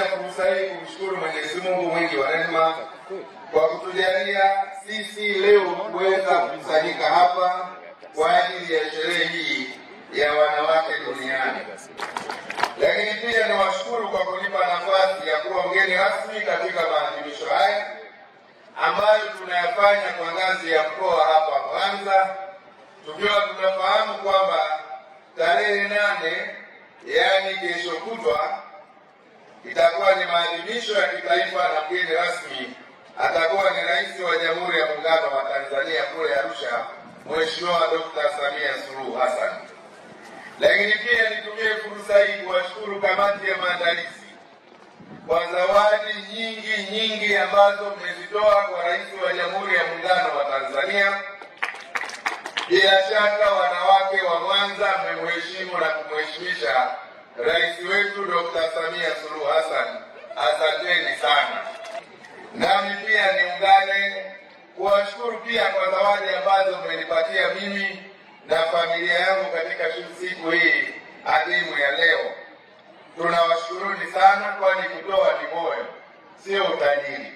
Fursa hii kumshukuru Mwenyezi Mungu mwingi wa rehema kwa kutujalia sisi leo kuweza kukusanyika hapa kwa ajili ya sherehe hii ya wanawake duniani. Lakini pia niwashukuru kwa kunipa nafasi ya kuwa mgeni rasmi katika maadhimisho haya ambayo tunayafanya kwa ngazi ya mkoa hapa Mwanza, tukiwa tunafahamu kwamba tarehe 8 yaani kesho kutwa itakuwa ni maadhimisho ya kitaifa na mgeni rasmi atakuwa ni Rais wa Jamhuri ya Muungano wa Tanzania kule Arusha, Mheshimiwa Dr. Samia Suluhu Hassan. Lakini pia nitumie fursa hii kuwashukuru kamati ya maandalizi kwa zawadi nyingi ambazo mmezitoa kwa Rais wa Jamhuri ya Muungano wa Tanzania. Bila shaka wanawake wa Mwanza mmemheshimu na kumheshimisha Rais wetu Dr. Samia Suluhu Hassan. Asanteni sana. Nami pia niungane kuwashukuru pia kwa zawadi ambazo mmenipatia mimi na familia yangu katika siku hii adhimu ya leo. Tunawashukuruni sana, kwani kutoa ni moyo, sio utajiri.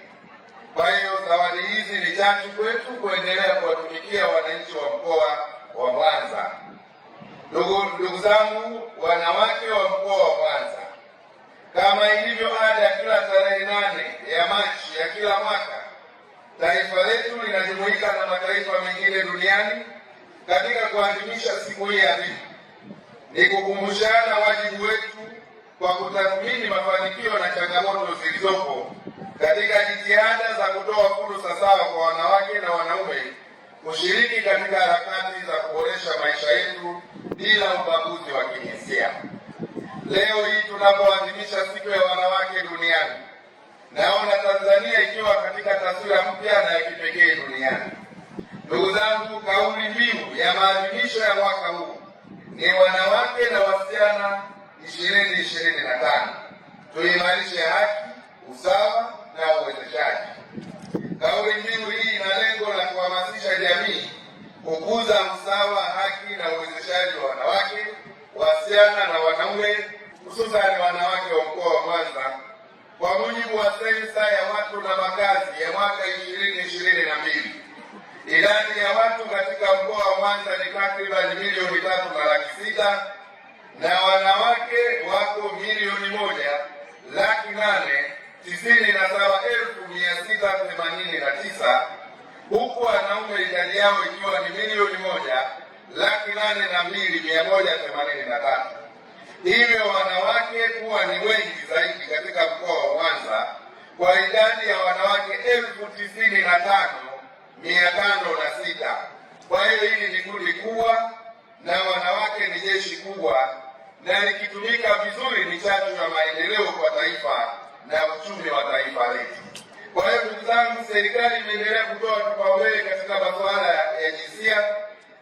Kwa hiyo zawadi hizi ni chachu kwetu kuendelea kuwatumikia wananchi wa mkoa wa Mwanza. Ndugu zangu, wanawake wa mkoa wa Mwanza, kama ilivyo ada kila tarehe 8 ya Machi ya kila mwaka, taifa letu linajumuika na mataifa mengine duniani katika kuadhimisha siku hii adhimu. Ni kukumbushana wajibu wetu kwa kutathmini mafanikio na changamoto zilizopo katika jitihada za kutoa fursa sawa kwa wanawake na wanaume kushiriki katika harakati za kuboresha maisha yetu bila ubaguzi wa kijinsia. Leo hii tunapoadhimisha siku ya wanawake duniani, naona Tanzania ikiwa katika taswira mpya na ya kipekee duniani. Ndugu zangu, kauli mbiu ya maadhimisho ya mwaka huu ni wanawake na wasichana 2025. Tuimarishe haki, usawa na uwezeshaji. Kauli mbiu hii ina lengo la kuhamasisha jamii kukuza usawa, haki na uwezeshaji wa wanawake, wasichana na wanaume, hususani wanawake wa mkoa wa Mwanza. Kwa mujibu wa sensa ya watu na makazi ya mwaka 2022, idadi ya watu katika mkoa wa Mwanza ni takriban milioni 3.6 na wanawake wako milioni 1,97,689, huku wanaume idadi yao ikiwa ni milioni 1,08,2,183. Hivyo wanawake kuwa ni wengi zaidi katika mkoa wa Mwanza kwa idadi ya wanawake 95,506. Kwa hiyo hili ni kundi kubwa na wanawake ni jeshi kubwa, na likitumika vizuri ni chachu ya maendeleo kwa taifa na uchumi wa taifa letu. Kwa hiyo ndugu zangu, serikali imeendelea kutoa kipaumbele katika masuala ya jinsia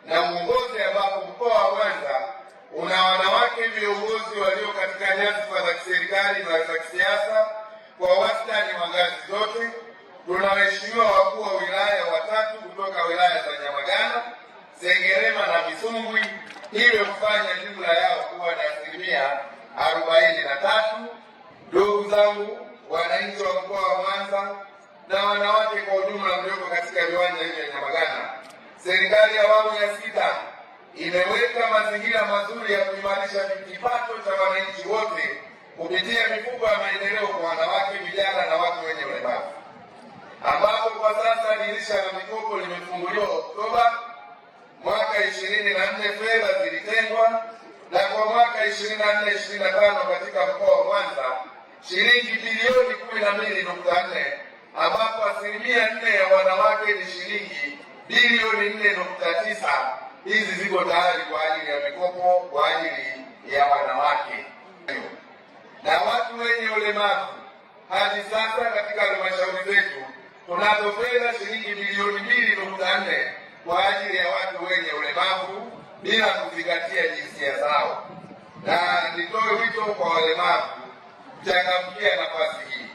na uongozi, ambapo mkoa wa Mwanza una wanawake viongozi walio katika nyadhifa za kiserikali na za kisiasa kwa wastani wa ngazi zote. Tuna waheshimiwa wakuu wa wilaya watatu kutoka wilaya za Nyamagana, Sengerema na Misungwi, hivyo kufanya jumla yao kuwa na 43. Ndugu zangu, wananchi wa mkoa wa Mwanza na wanawake kwa ujumla mlioko katika viwanja hivi vya Nyamagana, serikali ya awamu ya 6 imeweka mazingira mazuri ya kuimarisha kipato cha wananchi wote kupitia mifuko ya maendeleo kwa wanawake, vijana na watu wenye ulemavu, ambapo kwa sasa dirisha la mikopo limefunguliwa Oktoba mwaka 2024. Fedha zilitengwa na kwa mwaka 2024/25 katika mkoa wa Mwanza shilingi bilioni 12.4, ambapo 4% ya wanawake ni shilingi bilioni 4.9. Hizi ziko tayari kwa ajili ya mikopo kwa ajili ya wanawake na watu wenye ulemavu. Hadi sasa katika halmashauri zetu tunazo fedha shilingi bilioni 2.4 kwa ajili ya watu wenye ulemavu bila kuzingatia jinsia zao, na nitoe wito kwa walemavu kuchangamkia nafasi hii,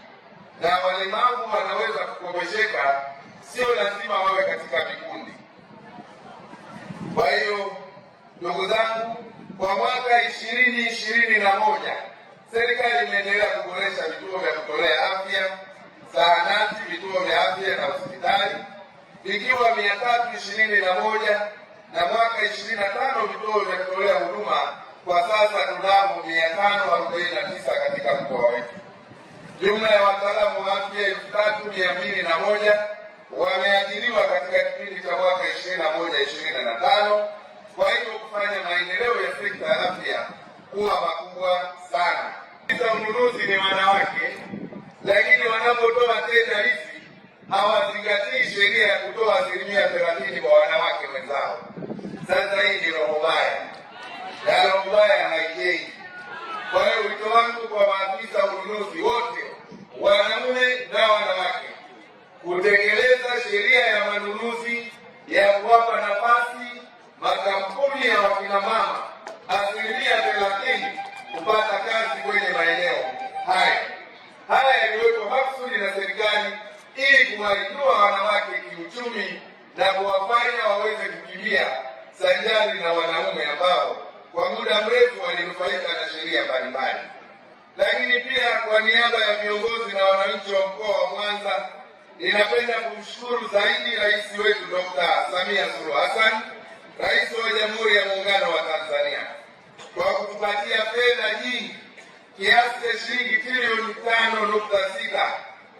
na walemavu wanaweza kukopesheka, sio lazima wawe katika vikundi. Kwa hiyo ndugu zangu, kwa mwaka 2021 serikali imeendelea kuboresha vituo vya kutolea afya, zahanati, vituo vya afya na hospitali vikiwa 321, na mwaka 25 vituo vya kutolea huduma. Kwa sasa tunamo 549 katika mkoa wetu. Jumla ya wataalamu wa afya 3201 wameajiriwa katika kipindi cha mwaka 21-25. Kwa hivyo kufanya maendeleo ya sekta ya afya kuwa makubwa sana. Ununuzi ni wanawake, lakini wanapotoa tenda hizi hawazingatii sheria ya kutoa 30% kwa wanawake wenzao. Sasa hii ni roho mbaya, na roho mbaya haijengi. Kwa hiyo wito wangu kwa maafisa ununuzi wote, wanaume na wanawake, kutekeleza sheria ya manunuzi ya kuwapa nafasi makampuni ya wakina mama 30% kupata kazi kwenye maeneo haya. Haya yaliwekwa makusudi na serikali ili kuwainua wanawake kiuchumi na kuwafanya waweze kukimbia sanjari na wanaume ambao kwa muda mrefu walinufaika na sheria mbalimbali. Lakini pia kwa niaba ya viongozi na wananchi wa mkoa wa Mwanza, ninapenda kumshukuru zaidi rais wetu Dr. Samia Suluhu Hassan, Rais wa Jamhuri ya Muungano wa Tanzania, kwa kutupatia fedha nyingi kiasi cha shilingi trilioni 5.6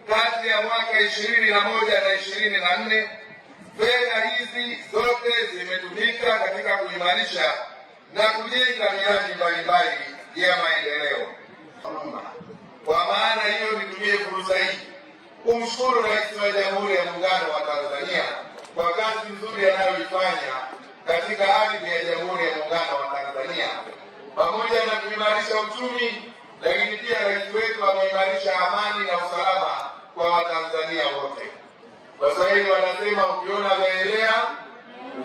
kati ya mwaka 2021 na 2024. Fedha hizi zote zimetumika katika kuimarisha na kujenga miradi mbalimbali ya maendeleo. Kwa maana hiyo, nitumie fursa hii kumshukuru Rais wa Jamhuri ya Muungano wa Tanzania kwa kazi nzuri anayoifanya katika ardhi ya Jamhuri ya Muungano wa Tanzania, pamoja na kuimarisha uchumi, lakini pia rais wetu ameimarisha amani na usalama kwa Watanzania wote. Waswahili wanasema ukiona vyaelea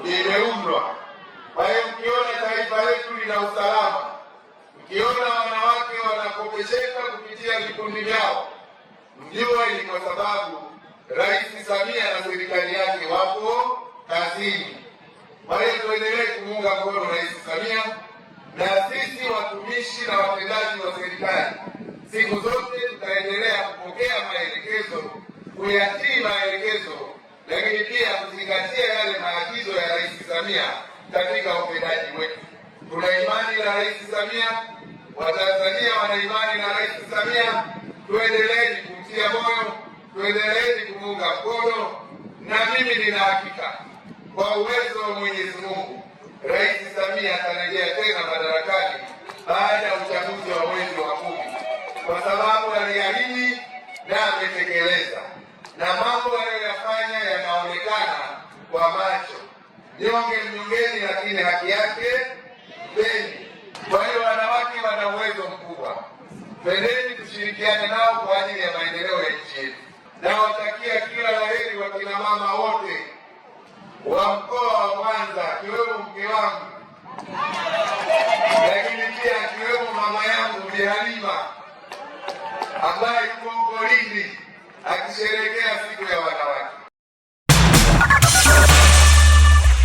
vimeundwa. Kwa hiyo mkiona taifa letu lina usalama, mkiona wanawake wanakopesheka kupitia vikundi vyao, mjue ni kwa sababu Rais Samia na serikali yake wapo kazini. Kwa hiyo tuendelee kumuunga mkono Rais Samia, na sisi watumishi na watendaji wa serikali siku zote tutaendelea kupokea maelekezo, kuyatii maelekezo, lakini pia kuzingatia yale maagizo ya Rais Samia katika utendaji wetu. Tuna imani na Rais Samia, Watanzania wana imani na Rais Samia. Tuendeleeni kumtia moyo, tuendeleeni kumuunga mkono, na mimi nina hakika kwa uwezo wa Mwenyezi Mungu Rais Samia atarejea tena madarakani baada ya uchaguzi wa mwezi wa 10, kwa sababu aliahidi na ametekeleza, na mambo aliyoyafanya yanaonekana kwa macho. Nyonge mnyongeni, lakini haki yake mpeni. Kwa hiyo wanawake wana uwezo mkubwa, pendeni tushirikiane nao kwa ajili ya maendeleo ya nchi yetu. Nawatakia kila la heri wakina mama wote wa mkoa wa Mwanza, akiwemo mke wangu, lakini pia akiwemo mama yangu Bi Halima ambaye yuko huko Lindi akisherehekea siku